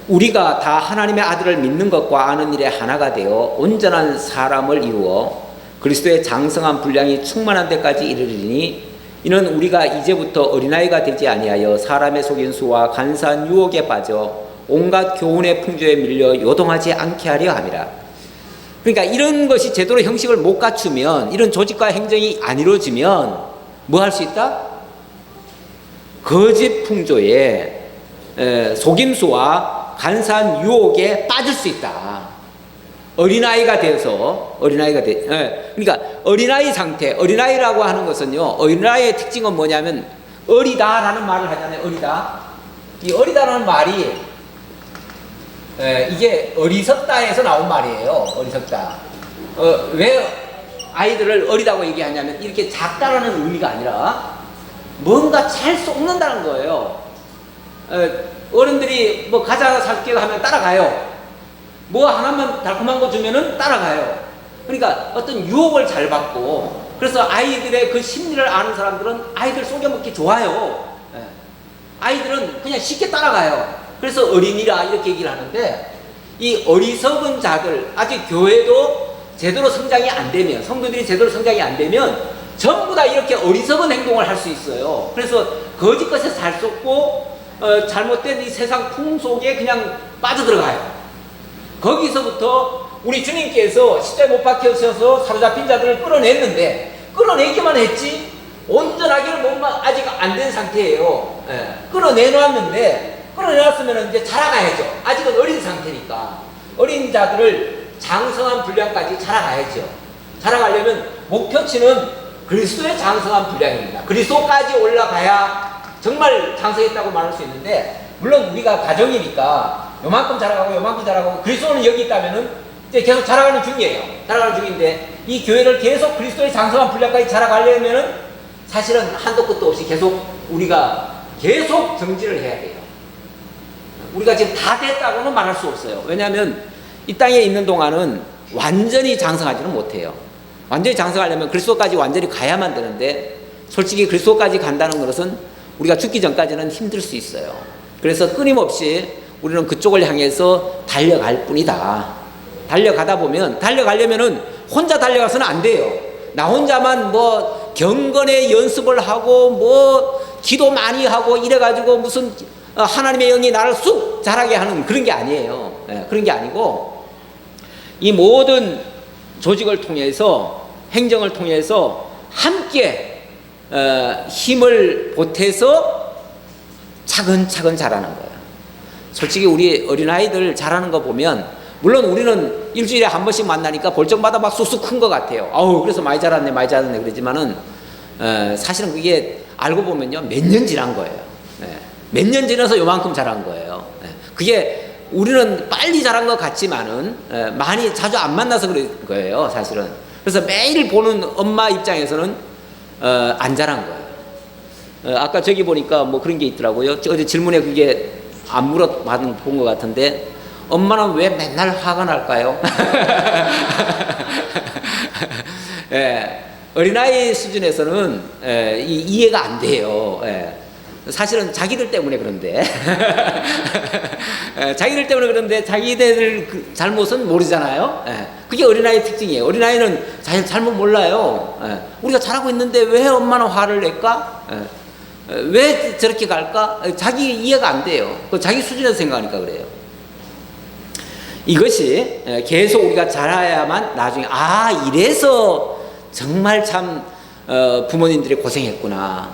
A: 우리가 다 하나님의 아들을 믿는 것과 아는 일에 하나가 되어 온전한 사람을 이루어 그리스도의 장성한 분량이 충만한 데까지 이르리니 이는 우리가 이제부터 어린아이가 되지 아니하여 사람의 속임수와 간사한 유혹에 빠져 온갖 교훈의 풍조에 밀려 요동하지 않게 하려 함이라. 그러니까 이런 것이 제대로 형식을 못 갖추면, 이런 조직과 행정이 안 이루어지면 뭐 할 수 있다? 거짓 풍조에 속임수와 간사한 유혹에 빠질 수 있다. 어린아이가 돼서, 그러니까 어린아이 상태, 어린아이라고 하는 것은요, 어린아이의 특징은 뭐냐면 어리다라는 말을 하잖아요. 어리다. 이 어리다라는 말이 이게 어리석다에서 나온 말이에요. 어리석다. 왜 아이들을 어리다고 얘기하냐면 이렇게 작다라는 의미가 아니라 뭔가 잘 쏙는다는 거예요. 어른들이 뭐 과자 살게 하면 따라가요. 뭐 하나만 달콤한 거 주면은 따라가요. 그러니까 어떤 유혹을 잘 받고, 그래서 아이들의 그 심리를 아는 사람들은 아이들 속여먹기 좋아요. 아이들은 그냥 쉽게 따라가요. 그래서 어린이라 이렇게 얘기를 하는데, 이 어리석은 자들, 아직 교회도 제대로 성장이 안 되면, 성도들이 제대로 성장이 안 되면 전부 다 이렇게 어리석은 행동을 할 수 있어요. 그래서 거짓 것에 잘 쏟고 잘못된 이 세상 풍 속에 그냥 빠져들어가요. 거기서부터 우리 주님께서 십자가에 못 박혀서 사로잡힌 자들을 끌어냈는데, 끌어내기만 했지 온전하기를 아직 안 된 상태예요. 끌어내놨는데, 끌어내놨으면 이제 자라가야죠. 아직은 어린 상태니까 어린 자들을 장성한 분량까지 자라가야죠. 자라가려면 목표치는 그리스도의 장성한 분량입니다. 그리스도까지 올라가야 정말 장성했다고 말할 수 있는데, 물론 우리가 가정이니까 요만큼 자라가고 요만큼 자라가고, 그리스도는 여기 있다면은 이제 계속 자라가는 중이에요. 자라가는 중인데, 이 교회를 계속 그리스도의 장성한 분량까지 자라가려면은 사실은 한도 끝도 없이 계속 우리가 계속 정진을 해야 돼요. 우리가 지금 다 됐다고는 말할 수 없어요. 왜냐하면 이 땅에 있는 동안은 완전히 장성하지는 못해요. 완전히 장성하려면 그리스도까지 완전히 가야만 되는데, 솔직히 그리스도까지 간다는 것은 우리가 죽기 전까지는 힘들 수 있어요. 그래서 끊임없이 우리는 그쪽을 향해서 달려갈 뿐이다. 달려가다 보면, 달려가려면은 혼자 달려가서는 안 돼요. 나 혼자만 뭐 경건의 연습을 하고 뭐 기도 많이 하고 이래가지고 무슨 하나님의 영이 나를 쑥 자라게 하는 그런 게 아니에요. 그런 게 아니고, 이 모든 조직을 통해서, 행정을 통해서 함께 힘을 보태서 차근차근 자라는 거예요. 솔직히 우리 어린아이들 자라는 거 보면, 물론 우리는 일주일에 한 번씩 만나니까 볼 적마다 막 쑥쑥 큰 것 같아요. 그래서 많이 자랐네 그러지만은 사실은 그게 알고 보면요, 몇 년 지난 거예요. 몇 년 지나서 요만큼 자란 거예요. 그게 우리는 빨리 자란 것 같지만은 많이 자주 안 만나서 그런 거예요, 사실은. 그래서 매일 보는 엄마 입장에서는 안 자란 거예요. 아까 저기 보니까 뭐 그런 게 있더라고요. 어제 질문에 그게 안 본 것 같은데, 엄마는 왜 맨날 화가 날까요? 어린아이 수준에서는 이해가 안 돼요. 사실은 자기들 때문에 그런데 자기들 잘못은 모르잖아요. 그게 어린아이의 특징이에요. 어린아이는 자기 잘못 몰라요. 우리가 잘하고 있는데 왜 엄마는 화를 낼까? 왜 저렇게 갈까? 자기 이해가 안 돼요. 자기 수준에서 생각하니까 그래요. 이것이 계속 우리가 자라야만 나중에, 이래서 정말 참 부모님들이 고생했구나.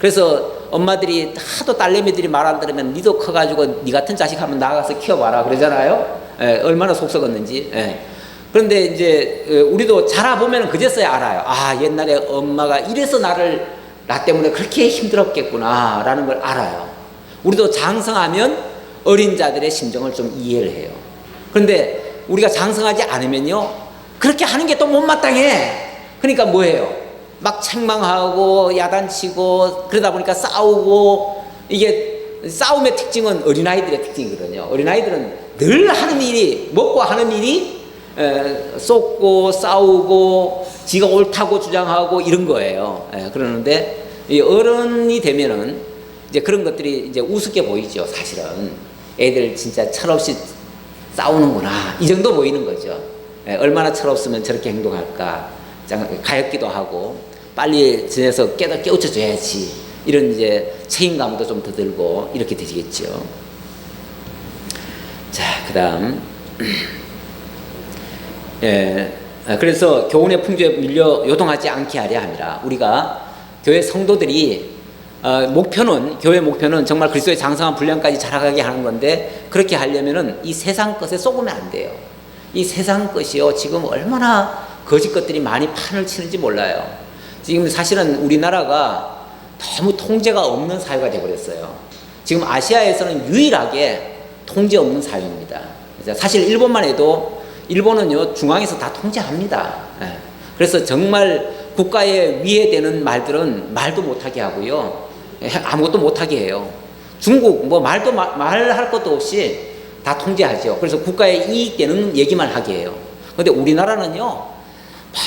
A: 그래서 엄마들이 하도 딸내미들이 말 안 들으면 니도 커가지고 니 같은 자식 한번 나가서 키워봐라 그러잖아요. 얼마나 속 썩었는지. 그런데 이제 우리도 자라보면 그제서야 알아요. 옛날에 엄마가 이래서 나 때문에 그렇게 힘들었겠구나 라는 걸 알아요. 우리도 장성하면 어린 자들의 심정을 좀 이해를 해요. 그런데 우리가 장성하지 않으면요, 그렇게 하는 게 또 못마땅해. 그러니까 뭐예요? 막 책망하고 야단치고 그러다 보니까 싸우고. 이게 싸움의 특징은 어린아이들의 특징이거든요. 어린아이들은 늘 하는 일이, 먹고 하는 일이 쏟고 싸우고 지가 옳다고 주장하고 이런 거예요. 그러는데 이 어른이 되면은 이제 그런 것들이 이제 우습게 보이죠. 사실은 애들 진짜 철없이 싸우는구나, 이 정도 보이는 거죠. 얼마나 철없으면 저렇게 행동할까, 가엾기도 하고 빨리 지내서 깨우쳐 줘야지, 이런 이제 책임감도 좀 더 들고 이렇게 되시겠죠. 자, 그다음 그래서 교훈의 풍조에 밀려 요동하지 않게 하려 함이라. 우리가 교회 성도들이 교회 목표는 정말 그리스도의 장성한 분량까지 자라가게 하는 건데, 그렇게 하려면은 이 세상 것에 속으면 안 돼요. 이 세상 것이요, 지금 얼마나 거짓 것들이 많이 판을 치는지 몰라요. 지금 사실은 우리나라가 너무 통제가 없는 사회가 되어버렸어요. 지금 아시아에서는 유일하게 통제 없는 사회입니다. 사실 일본만 해도, 일본은요 중앙에서 다 통제합니다. 그래서 정말 국가에 위해되는 말들은 말도 못하게 하고요, 아무것도 못하게 해요. 중국 뭐 말할 것도 없이 다 통제하죠. 그래서 국가에 이익되는 얘기만 하게 해요. 그런데 우리나라는요,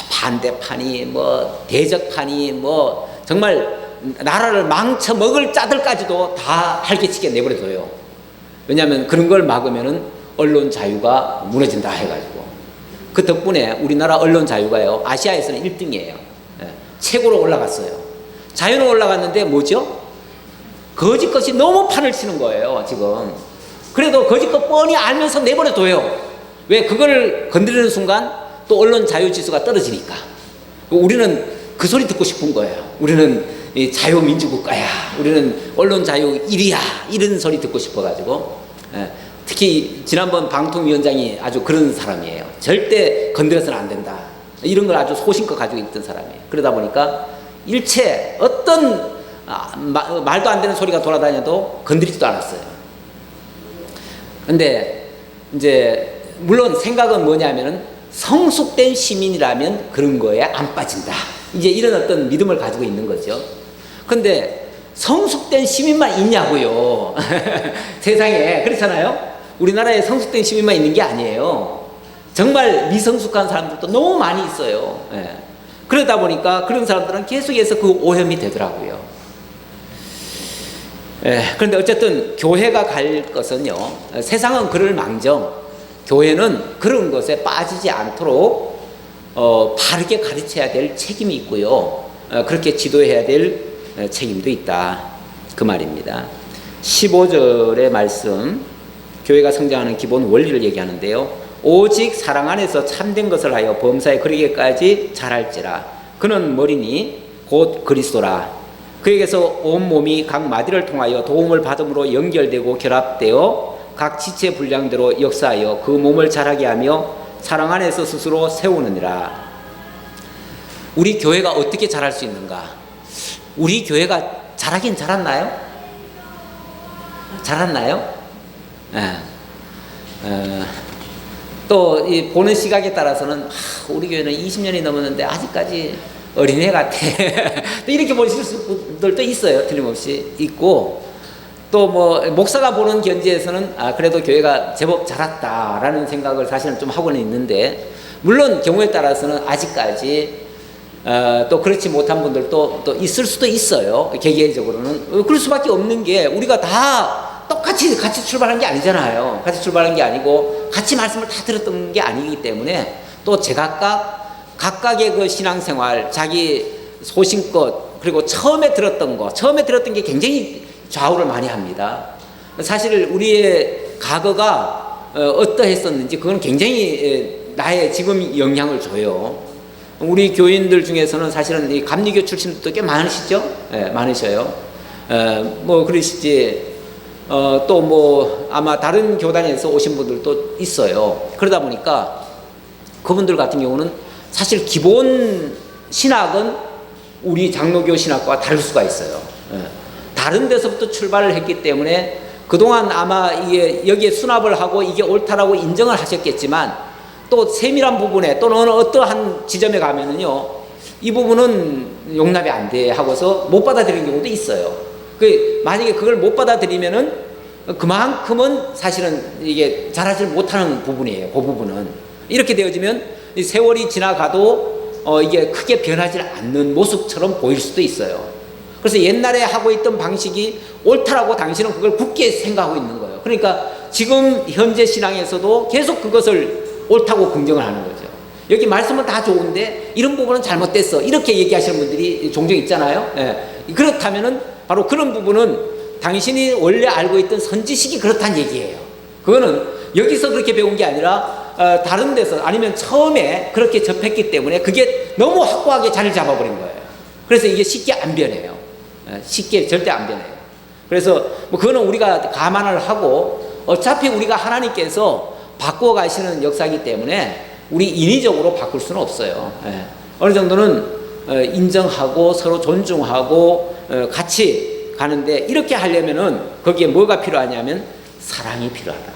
A: 반대파니 뭐 대적파니 뭐 정말 나라를 망쳐먹을 자들까지도 다 활개치게 내버려둬요. 왜냐하면 그런 걸 막으면은 언론 자유가 무너진다 해가지고. 그 덕분에 우리나라 언론 자유가요, 아시아에서는 1등이에요. 최고로 올라갔어요. 자유는 올라갔는데 뭐죠? 거짓 것이 너무 판을 치는 거예요, 지금. 그래도 거짓 것 뻔히 알면서 내버려둬요. 왜? 그걸 건드리는 순간 또 언론 자유 지수가 떨어지니까. 우리는 그 소리 듣고 싶은 거예요. 우리는 자유민주국가야, 우리는 언론 자유 1위야, 이런 소리 듣고 싶어가지고. 특히 지난번 방통위원장이 아주 그런 사람이에요. 절대 건드려서는 안 된다, 이런 걸 아주 소신껏 가지고 있던 사람이에요. 그러다 보니까 일체 어떤 말도 안 되는 소리가 돌아다녀도 건드리지도 않았어요. 근데 이제 물론 생각은 뭐냐면은 성숙된 시민이라면 그런 거에 안 빠진다, 이제 이런 어떤 믿음을 가지고 있는 거죠. 근데 성숙된 시민만 있냐고요. 세상에. 그렇잖아요. 우리나라에 성숙된 시민만 있는 게 아니에요. 정말 미성숙한 사람들도 너무 많이 있어요. 그러다 보니까 그런 사람들은 계속해서 그 오염이 되더라고요. 그런데 어쨌든 교회가 갈 것은요, 세상은 그럴 망정 교회는 그런 것에 빠지지 않도록 바르게 가르쳐야 될 책임이 있고요, 그렇게 지도해야 될 책임도 있다, 그 말입니다. 15절의 말씀, 교회가 성장하는 기본 원리를 얘기하는데요. 오직 사랑 안에서 참된 것을 하여 범사에 그르기까지 자랄지라. 그는 머리니 곧 그리스도라. 그에게서 온 몸이 각 마디를 통하여 도움을 받음으로 연결되고 결합되어 각 지체 분량대로 역사하여 그 몸을 자라게 하며 사랑 안에서 스스로 세우느니라. 우리 교회가 어떻게 자랄 수 있는가? 우리 교회가 자라긴 자랐나요? 자랐나요? 또 이 보는 시각에 따라서는 우리 교회는 20년이 넘었는데 아직까지 어린애 같아. 또 이렇게 보실 분들도 있어요. 틀림없이 있고, 또 뭐 목사가 보는 견지에서는 그래도 교회가 제법 자랐다라는 생각을 사실은 좀 하고는 있는데, 물론 경우에 따라서는 아직까지 또 그렇지 못한 분들도 또 있을 수도 있어요. 개개인적으로는 그럴 수밖에 없는 게, 우리가 다 똑같이 같이 출발한 게 아니잖아요. 같이 출발한 게 아니고 같이 말씀을 다 들었던 게 아니기 때문에, 또 각각의 그 신앙생활, 자기 소신껏, 그리고 처음에 들었던 게 굉장히 좌우를 많이 합니다. 사실 우리의 과거가 어떠했었는지 그건 굉장히 나의 지금 영향을 줘요. 우리 교인들 중에서는 사실은 이 감리교 출신들도 꽤 많으시죠? 많으셔요. 뭐 그러시지. 또 뭐 아마 다른 교단에서 오신 분들도 있어요. 그러다 보니까 그분들 같은 경우는 사실 기본 신학은 우리 장로교 신학과 다를 수가 있어요. 다른 데서부터 출발을 했기 때문에 그동안 아마 이게 여기에 수납을 하고 이게 옳다라고 인정을 하셨겠지만 또 세밀한 부분에 또는 어떠한 지점에 가면은요, 이 부분은 용납이 안 돼 하고서 못 받아들이는 경우도 있어요. 만약에 그걸 못 받아들이면은 그만큼은 사실은 이게 잘하지 못하는 부분이에요. 그 부분은. 이렇게 되어지면 세월이 지나가도 이게 크게 변하지 않는 모습처럼 보일 수도 있어요. 그래서 옛날에 하고 있던 방식이 옳다라고 당신은 그걸 굳게 생각하고 있는 거예요. 그러니까 지금 현재 신앙에서도 계속 그것을 옳다고 긍정을 하는 거죠. 여기 말씀은 다 좋은데 이런 부분은 잘못됐어, 이렇게 얘기하시는 분들이 종종 있잖아요. 예. 그렇다면은 바로 그런 부분은 당신이 원래 알고 있던 선지식이 그렇다는 얘기예요. 그거는 여기서 그렇게 배운 게 아니라 다른 데서 아니면 처음에 그렇게 접했기 때문에 그게 너무 확고하게 자리를 잡아버린 거예요. 그래서 이게 쉽게 안 변해요. 쉽게 절대 안 변해요. 그래서 뭐 그거는 우리가 감안을 하고 어차피 우리가 하나님께서 바꾸어 가시는 역사이기 때문에 우리 인위적으로 바꿀 수는 없어요. 어느 정도는 인정하고 서로 존중하고 같이 가는데, 이렇게 하려면은 거기에 뭐가 필요하냐면 사랑이 필요하다.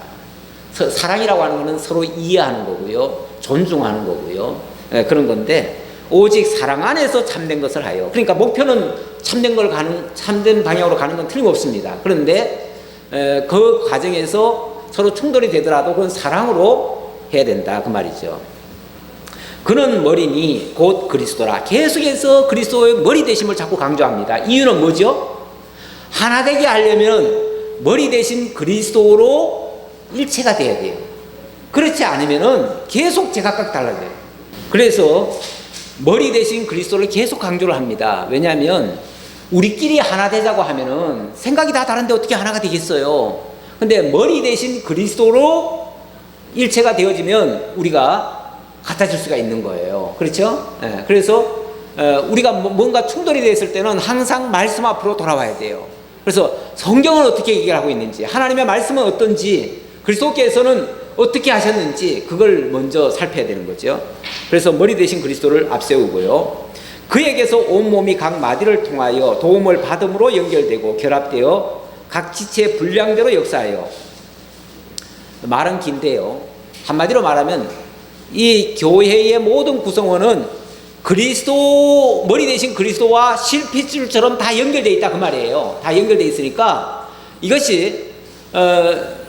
A: 사랑이라고 하는 것은 서로 이해하는 거고요, 존중하는 거고요, 그런 건데 오직 사랑 안에서 참된 것을 하여. 그러니까 목표는 참된 방향으로 가는 건 틀림없습니다. 그런데 그 과정에서 서로 충돌이 되더라도 그건 사랑으로 해야 된다, 그 말이죠. 그는 머리니 곧 그리스도라. 계속해서 그리스도의 머리 되심을 자꾸 강조합니다. 이유는 뭐죠? 하나 되게 하려면 머리 대신 그리스도로 일체가 돼야 돼요. 그렇지 않으면은 계속 제각각 달라져요. 그래서 머리 대신 그리스도를 계속 강조를 합니다. 왜냐하면 우리끼리 하나 되자고 하면은 생각이 다 다른데 어떻게 하나가 되겠어요? 근데 머리 대신 그리스도로 일체가 되어지면 우리가 같아질 수가 있는 거예요. 그렇죠? 그래서 우리가 뭔가 충돌이 됐을 때는 항상 말씀 앞으로 돌아와야 돼요. 그래서 성경은 어떻게 얘기를 하고 있는지, 하나님의 말씀은 어떤지, 그리스도께서는 어떻게 하셨는지 그걸 먼저 살펴야 되는 거죠. 그래서 머리 대신 그리스도를 앞세우고요, 그에게서 온몸이 각 마디를 통하여 도움을 받음으로 연결되고 결합되어 각 지체의 분량대로 역사하여. 말은 긴데요, 한마디로 말하면 이 교회의 모든 구성원은 그리스도, 머리 대신 그리스도와 실핏줄처럼 다 연결되어 있다, 그 말이에요. 다 연결되어 있으니까 이것이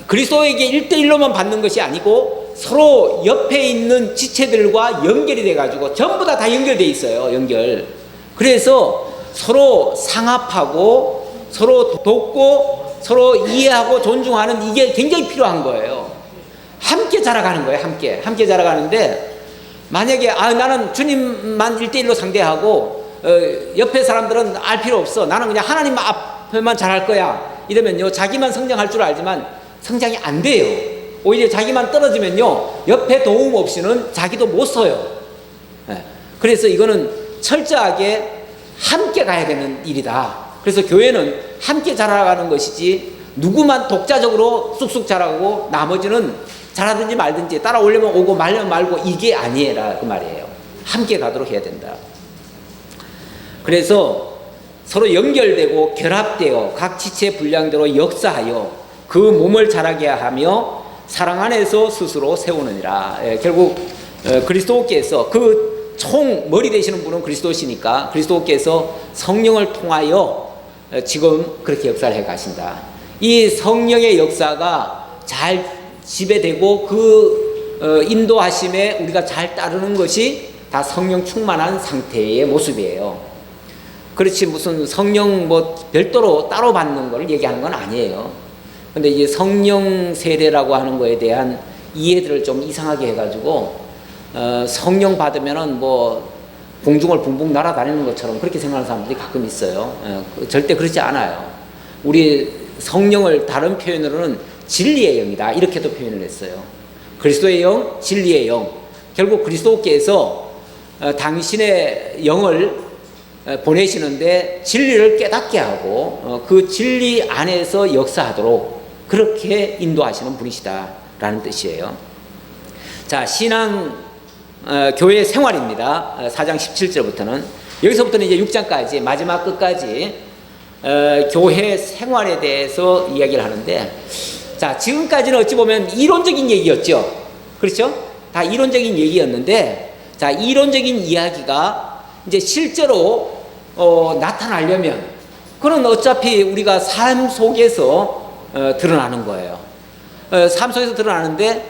A: 그리스도에게 1대1로만 받는 것이 아니고 서로 옆에 있는 지체들과 연결이 돼가지고 전부 다 연결되어 있어요. 연결. 그래서 서로 상합하고 서로 돕고 서로 이해하고 존중하는, 이게 굉장히 필요한 거예요. 함께 자라가는 거예요. 함께 자라가는데, 만약에 나는 주님만 1대1로 상대하고 옆에 사람들은 알 필요 없어, 나는 그냥 하나님 앞에만 잘할 거야, 이러면요 자기만 성장할 줄 알지만 성장이 안 돼요. 오히려 자기만 떨어지면요 옆에 도움 없이는 자기도 못 서요. 그래서 이거는 철저하게 함께 가야 되는 일이다. 그래서 교회는 함께 자라가는 것이지 누구만 독자적으로 쑥쑥 자라고 나머지는 잘하든지 말든지 따라오려면 오고 말려면 말고, 이게 아니라 그 말이에요. 함께 가도록 해야 된다. 그래서 서로 연결되고 결합되어 각 지체 분량대로 역사하여 그 몸을 자라게 하며 사랑 안에서 스스로 세우느니라. 결국 그리스도께서 그 총 머리 되시는 분은 그리스도시니까 그리스도께서 성령을 통하여 지금 그렇게 역사를 해 가신다. 이 성령의 역사가 잘 지배되고 그 인도하심에 우리가 잘 따르는 것이 다 성령 충만한 상태의 모습이에요. 그렇지 무슨 성령 뭐 별도로 따로 받는 걸 얘기하는 건 아니에요. 근데 이제 성령 세례라고 하는 거에 대한 이해들을 좀 이상하게 해가지고 성령 받으면은 뭐 공중을 붕붕 날아다니는 것처럼 그렇게 생각하는 사람들이 가끔 있어요. 절대 그렇지 않아요. 우리 성령을 다른 표현으로는 진리의 영이다, 이렇게도 표현을 했어요. 그리스도의 영, 진리의 영. 결국 그리스도께서 당신의 영을 보내시는데 진리를 깨닫게 하고 그 진리 안에서 역사하도록 그렇게 인도하시는 분이시다라는 뜻이에요. 자, 신앙 교회 생활입니다. 4장 17절부터는, 여기서부터는 이제 6장까지 마지막 끝까지 교회 생활에 대해서 이야기를 하는데, 자, 지금까지는 어찌 보면 이론적인 얘기였죠. 그렇죠? 다 이론적인 얘기였는데, 자, 이론적인 이야기가 이제 실제로 나타나려면, 그건 어차피 우리가 삶 속에서 드러나는 거예요. 삶 속에서 드러나는데,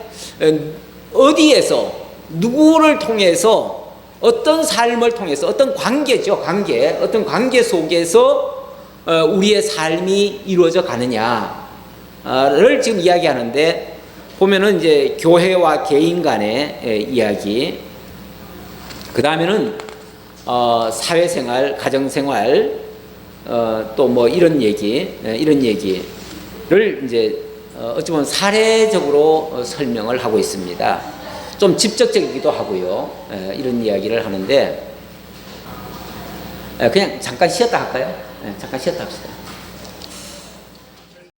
A: 어디에서, 누구를 통해서, 어떤 삶을 통해서, 어떤 관계죠, 관계. 어떤 관계 속에서 우리의 삶이 이루어져 가느냐를 지금 이야기하는데, 보면은 이제 교회와 개인 간의 이야기, 그 다음에는 사회생활, 가정생활, 또 뭐 이런 얘기를 이제 어찌 보면 사례적으로 설명을 하고 있습니다. 좀 직접적이기도 하고요. 이런 이야기를 하는데, 그냥 잠깐 쉬었다 할까요? 잠깐 쉬었다 합시다.